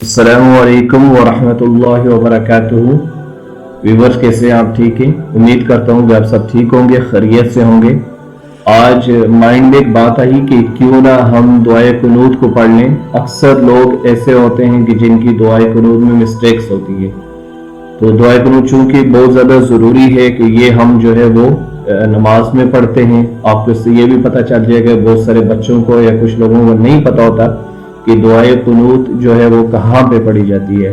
अस्सलामु अलैकुम वरहमतुल्लाहि वबरकातुहू। व्यूवर्स, कैसे हैं आप? ठीक हैं? उम्मीद करता हूँ कि आप सब ठीक होंगे, खैरियत से होंगे। आज माइंड में एक बात आई कि क्यों ना हम दुआए कुनूत को पढ़ लें। अक्सर लोग ऐसे होते हैं कि जिनकी दुआए कुनूत में मिस्टेक्स होती है, तो दुआए कुनूत चूँकि बहुत ज़्यादा ज़रूरी है कि ये हम जो है वो नमाज में पढ़ते हैं। आपको इससे ये भी पता चल जाएगा, बहुत सारे बच्चों को या कुछ लोगों को नहीं पता होता कि दुआए कुनूत जो है वो कहाँ पे पढ़ी जाती है।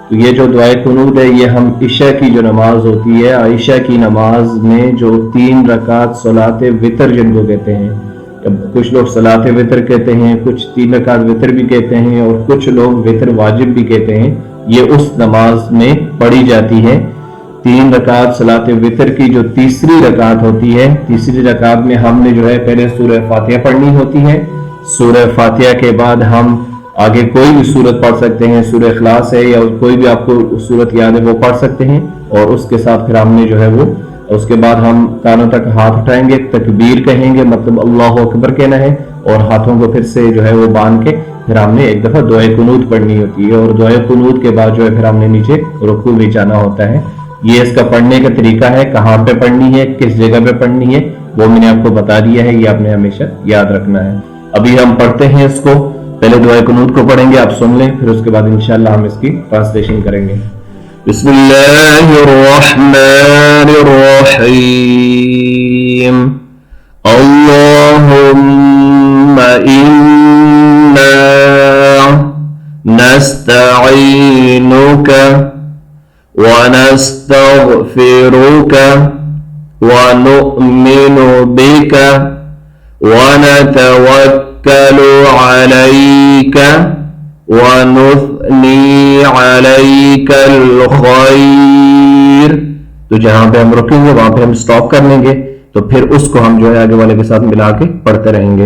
तो ये जो दुआए कुनूत है, ये हम इशा की जो नमाज होती है, इशा की नमाज में जो 3 रकात सलात वितर जिनको कहते हैं, कुछ लोग सलात वितर कहते हैं, कुछ 3 रकात वितर भी कहते हैं और कुछ लोग वितर वाजिब भी कहते हैं, ये उस नमाज में पढ़ी जाती है। 3 रकात सलात वितर की जो तीसरी रकात होती है, तीसरी रकात में हमने जो है पहले सूरह फातिहा पढ़नी होती है। सूरह फातिहा के बाद हम आगे कोई भी सूरत पढ़ सकते हैं, सूरह इखलास है या कोई भी आपको सूरत याद है वो पढ़ सकते हैं। और उसके साथ फिर हमने जो है वो उसके बाद हम कानों तक हाथ उठाएंगे, तकबीर कहेंगे, मतलब अल्लाह अकबर कहना है, और हाथों को फिर से जो है वो बांध के फिर हमने एक दफा दुआए कुनूत पढ़नी होती है। और दुआए कुनूत के बाद जो है फिर हमने नीचे रुकू में जाना होता है। ये इसका पढ़ने का तरीका है, कहाँ पे पढ़नी है, किस जगह पे पढ़नी है, वो मैंने आपको बता दिया है, ये आपने हमेशा याद रखना है। अभी हम पढ़ते हैं इसको, पहले दुआए कुनूत को पढ़ेंगे, आप सुन लें, फिर उसके बाद इंशाल्लाह हम इसकी ट्रांसलेशन करेंगे। बिस्मिल्लाहिर्रहमानिर्रहीम। अल्लाहुम्मा इन्ना नस्तईनुका व नस्तगफिरुका व नु'मिनु बिका वनतवक्कलु अलैका वनुथनी अलैकल खैर। तो जहां पे हम रुकेंगे वहां पे हम स्टॉप कर लेंगे, तो फिर उसको हम जो है आगे वाले के साथ मिला के पढ़ते रहेंगे।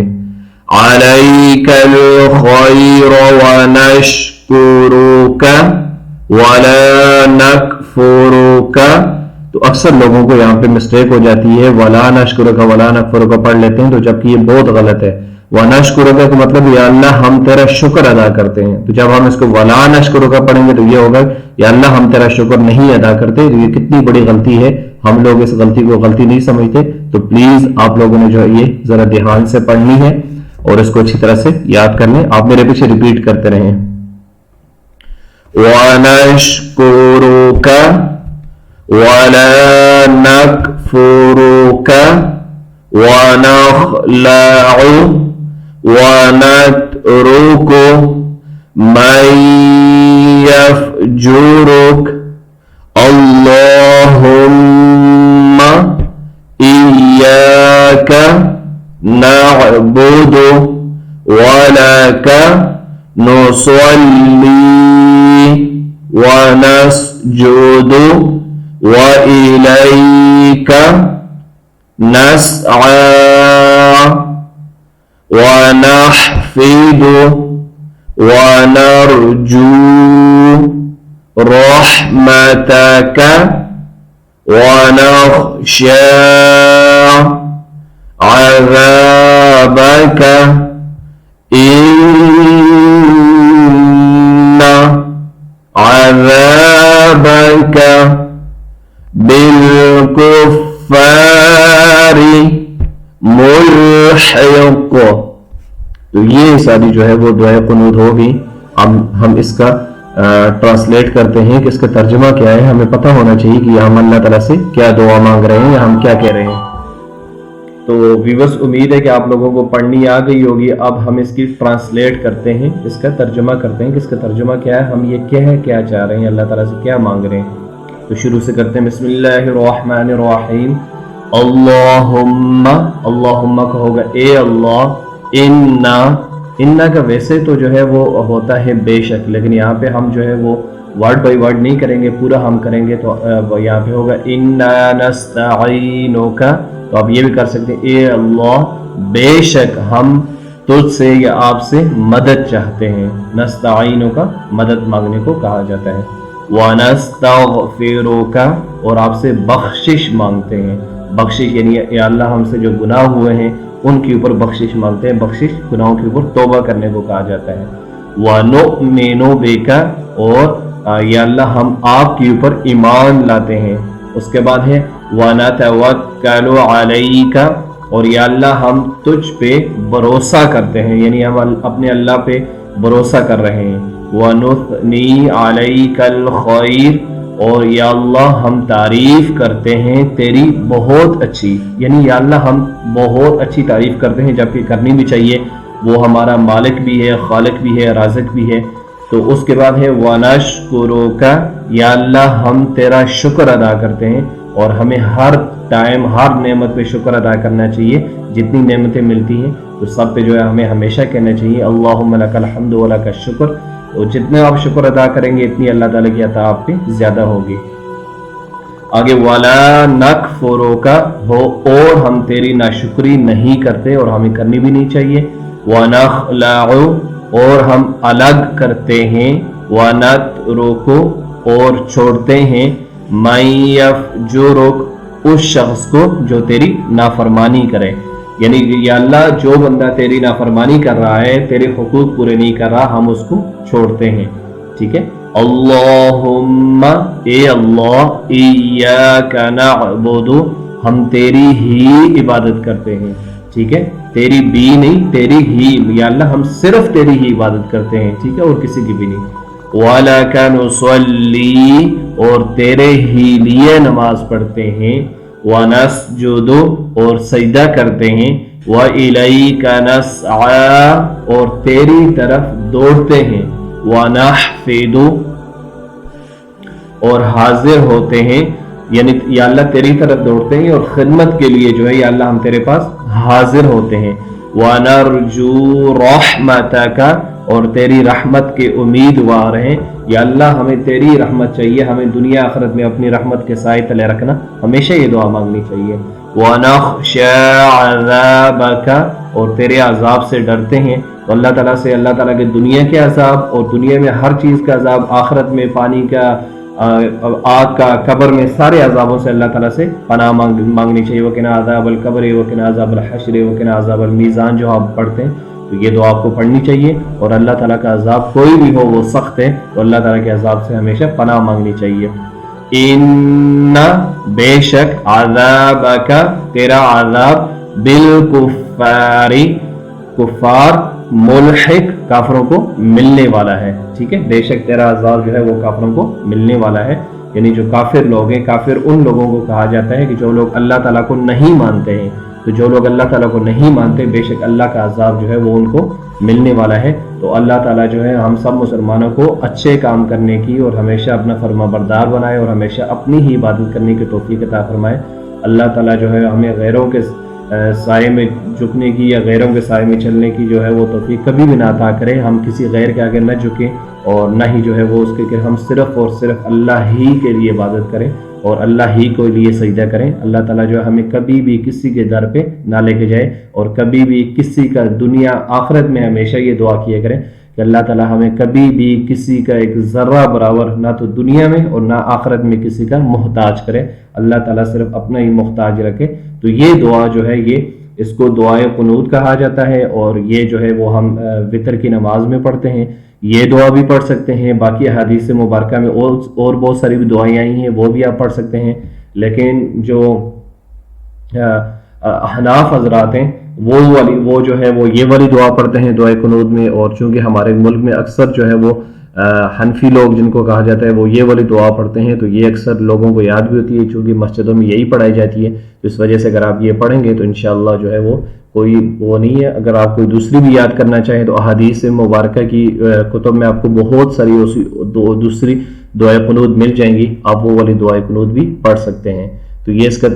अलैकल खैर वनश्कुरुका वला नकफुरुका। तो अक्सर लोगों को यहाँ पे मिस्टेक हो जाती है, वला नशकुरुका वला नकफुरुका पढ़ लेते हैं, तो जबकि ये बहुत गलत है। वला नशकुरुका का मतलब या अल्लाह हम तेरा शुक्र अदा करते हैं। तो जब हम इसको वला नशकुरुका पढ़ेंगे तो ये होगा या अल्लाह हम तेरा शुक्र नहीं अदा करते। तो ये कितनी बड़ी गलती है, हम लोग इस गलती को गलती नहीं समझते। तो प्लीज आप लोगों ने जो है ये जरा ध्यान से पढ़नी है और इसको अच्छी तरह से याद कर लें। आप मेरे पीछे रिपीट करते रहें। वनश्कुरुका वला नकफुरुका वनखलअु वनतरुकु मन यफजुरुक अल्लाहुम्मा इय्याका नअबुदु वलका नुसल्ली वनस्जुदु वइलैका नस्आ वनहफिदु वनरजू रहमतका वनख्शा अज़ाबका इन्ना अज़ाबका बिलकुफ़ारी मुल्हिक़। तो ये सारी जो है वो दुआए कुनूत होगी। अब हम इसका ट्रांसलेट करते हैं कि इसका तर्जुमा क्या है। हमें पता होना चाहिए कि हम अल्लाह ताला से क्या दुआ मांग रहे हैं या हम क्या कह रहे हैं। तो व्यूअर्स, उम्मीद है कि आप लोगों को पढ़नी आ गई होगी। अब हम इसकी ट्रांसलेट करते हैं, इसका तर्जुमा करते हैं कि इसका तर्जुमा क्या है, हम ये क्या चाह रहे हैं, अल्लाह ताला से क्या मांग रहे हैं। तो शुरू से करते हैं। बिस्मिल्लाहिर्रहमानिर्रहीम। अल्लाहुम्मा, अल्लाहुम्मा का होगा ए अल्लाह, इन्ना का वैसे तो जो है वो होता है बेशक, लेकिन यहाँ पे हम जो है वो वर्ड बाय वर्ड नहीं करेंगे, पूरा हम करेंगे। तो यहाँ पे होगा इन्ना नस्तईनुका। तो आप ये भी कर सकते हैं ए अल्लाह, बेशक हम तुझसे या आपसे मदद चाहते हैं। नस्तईनुका मदद मांगने को कहा जाता है। वनस्तगफिरुका, और आपसे बख्शिश मांगते हैं। बख्शिश यानी या अल्लाह हमसे जो गुनाह हुए हैं उनके ऊपर बख्शिश मांगते हैं। बख्शिश गुनाहों के ऊपर तौबा करने को कहा जाता है। वनुमिनु बिका, और या अल्लाह हम आपके ऊपर ईमान लाते हैं। उसके बाद है वनतवक्कलु अलैका, और या अल्लाह हम तुझ पे भरोसा करते हैं, यानी हम अपने अल्लाह पे भरोसा कर रहे हैं। वनुथनी अलैकल खैर, और या अल्लाह हम तारीफ करते हैं तेरी बहुत अच्छी, यानी या अल्लाह हम बहुत अच्छी तारीफ करते हैं, जबकि करनी भी चाहिए, वो हमारा मालिक भी है, खालिक भी है, राज़िक भी है। तो उसके बाद है वनश्कुरुका, या अल्लाह हम तेरा शुक्र अदा करते हैं, और हमें हर टाइम हर नेमत पे शुक्र अदा करना चाहिए। जितनी नेमतें मिलती हैं तो सब पे जो है हमें हमेशा कहना चाहिए अल्लाहुम्मा लकल हम्दु व लकश शुक्र, और जितने आप शुक्र अदा करेंगे इतनी अल्लाह ताला की अता आप पे ज्यादा होगी। आगे वला नकफुरुका हो, और हम तेरी नाशुक्री नहीं करते और हमें करनी भी नहीं चाहिए। वनखलउ, और हम अलग करते हैं। वनतरुकु, और छोड़ते हैं। मयफजुरुक, उस शख्स को जो तेरी नाफरमानी करे, यानी या अल्लाह जो बंदा तेरी नाफरमानी कर रहा है, तेरे हुकूक पूरे नहीं कर रहा, हम उसको छोड़ते हैं। ठीक है। अल्लाहुम्मा, ए अल्लाह, इय्याका नअबुदु, हम तेरी ही इबादत करते हैं। ठीक है, तेरी भी नहीं, तेरी ही, या अल्लाह हम सिर्फ तेरी ही इबादत करते हैं। ठीक है, और किसी की भी नहीं। वलका नुसल्ली, और तेरे ही लिए नमाज पढ़ते हैं। वनस्जुदु, और सजदा करते हैं। व इलैका नसआ, और तेरी तरफ दौड़ते हैं। वनहफिदु, और हाजिर होते हैं, यानी या अल्लाह तेरी तरफ दौड़ते हैं और खिदमत के लिए जो है या अल्लाह हम तेरे पास हाजिर होते हैं। वनरजू रहमतका, और तेरी रहमत के उम्मीदवार हैं। या अल्लाह हमें तेरी रहमत चाहिए, हमें दुनिया आखिरत में अपनी रहमत के साए तले रखना, हमेशा ये दुआ मांगनी चाहिए। वनख्शा अज़ाबका, और तेरे अजाब से डरते हैं। तो अल्लाह ताला से, अल्लाह ताला के दुनिया के अजाब और दुनिया में हर चीज़ का अजाब, आखिरत में पानी का, आग का, कब्र में, सारे अजाबों से अल्लाह ताला से पनाह मांगनी चाहिए। वक़िना अज़ाबल कब्र वक़िना अज़ाबल हश्र वक़िना अज़ाबल मीज़ान, जो आप पढ़ते हैं तो ये दुआ आपको पढ़नी चाहिए। और अल्लाह ताला का अजाब कोई भी हो वो सख्त है, तो अल्लाह ताला के अजाब से हमेशा पनाह मांगनी चाहिए। इन्ना, बेशक, अज़ाबका, तेरा अजाब, बिल कुफ़ारी, कुफ़ार, मुल्हिक, काफरों को मिलने वाला है। ठीक है, बेशक तेरा अजाब जो है वो काफरों को मिलने वाला है, यानी जो काफिर लोग हैं, काफिर उन लोगों को कहा जाता है कि जो लोग अल्लाह ताला को नहीं मानते हैं। तो जो लोग अल्लाह ताला को नहीं मानते, बेशक अल्लाह का अजाब जो है वो उनको मिलने वाला है। तो अल्लाह ताला जो है हम सब मुसलमानों को अच्छे काम करने की और हमेशा अपना फरमाबरदार बनाए और हमेशा अपनी ही इबादत करने की तौफीक अता फरमाए। अल्लाह ताला जो है हमें गैरों के साए में झुकने की या गैरों के साए में चलने की जो है वो तौफीक कभी भी ना अता करे। हम किसी गैर के आगे न झुकें और न ही जो है वो उसके कि हम सिर्फ और सिर्फ अल्लाह ही के लिए इबादत करें और अल्लाह ही को लिए सजदा करें। अल्लाह ताला जो है हमें कभी भी किसी के दर पे ना लेके जाए और कभी भी किसी का दुनिया आखिरत में हमेशा ये दुआ किया करें कि अल्लाह ताला हमें कभी भी किसी का एक ज़र्रा बराबर ना तो दुनिया में और ना आखिरत में किसी का मोहताज करे। अल्लाह ताला सिर्फ अपना ही मोहताज रखे। तो ये दुआ जो है ये इसको दुआए कुनूत कहा जाता है और ये जो है वो हम वितर की नमाज में पढ़ते हैं। ये दुआ भी पढ़ सकते हैं। बाकी हदीस मुबारक में और बहुत सारी भी दुआएं आई हैं वो भी आप पढ़ सकते हैं। लेकिन जो हनाफ हजरात हैं वो जो है वो ये वाली दुआ पढ़ते हैं दुआए कुनूत में। और चूंकि हमारे मुल्क में अक्सर जो है वो हनफी लोग जिनको कहा जाता है वो ये वाली दुआ पढ़ते हैं, तो ये अक्सर लोगों को याद भी होती है चूंकि मस्जिदों में यही पढ़ाई जाती है। तो इस वजह से अगर आप ये पढ़ेंगे तो इंशाअल्लाह जो है वो कोई वो नहीं है। अगर आप कोई दूसरी भी याद करना चाहें तो अहादीस मुबारक की कुतुब में आपको बहुत सारी दूसरी दुआए कुनूत मिल जाएंगी, आप वो वाली दुआए कुनूत भी पढ़ सकते हैं। तो ये इसका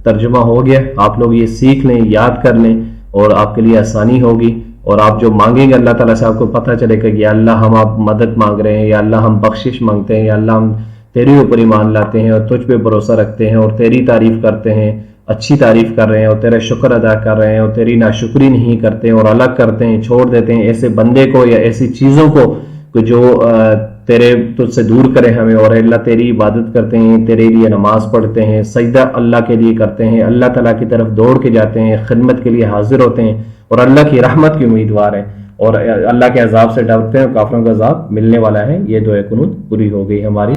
तर्जुमा हो गया। आप लोग ये सीख लें, याद कर लें और आपके लिए आसानी होगी। और आप जो मांगेंगे अल्लाह ताला से आपको पता चलेगा कि या अल्लाह हम आप मदद मांग रहे हैं, या अल्लाह हम बख्शिश मांगते हैं, या अल्लाह हम तेरे ऊपर ईमान लाते हैं और तुझ पे भरोसा रखते हैं और तेरी तारीफ करते हैं, अच्छी तारीफ कर रहे हैं और तेरा शुक्र अदा कर रहे हैं और तेरी नाशुक्री नहीं करते हैं और अलग करते हैं, छोड़ देते हैं ऐसे बंदे को या ऐसी चीज़ों को जो तेरे तुझसे दूर करे हमें। और अल्लाह तेरी इबादत करते हैं, तेरे लिए नमाज पढ़ते हैं, सजदा अल्लाह के लिए करते हैं, अल्लाह ताला की तरफ दौड़ के जाते हैं, खिदमत के लिए हाजिर होते हैं और अल्लाह की रहमत के उम्मीदवार हैं। اور اللہ کے عذاب سے ڈرتے ہیں اور کافروں کا عذاب ملنے والا ہے. یہ دعائے قنوت پوری ہو گئی ہماری.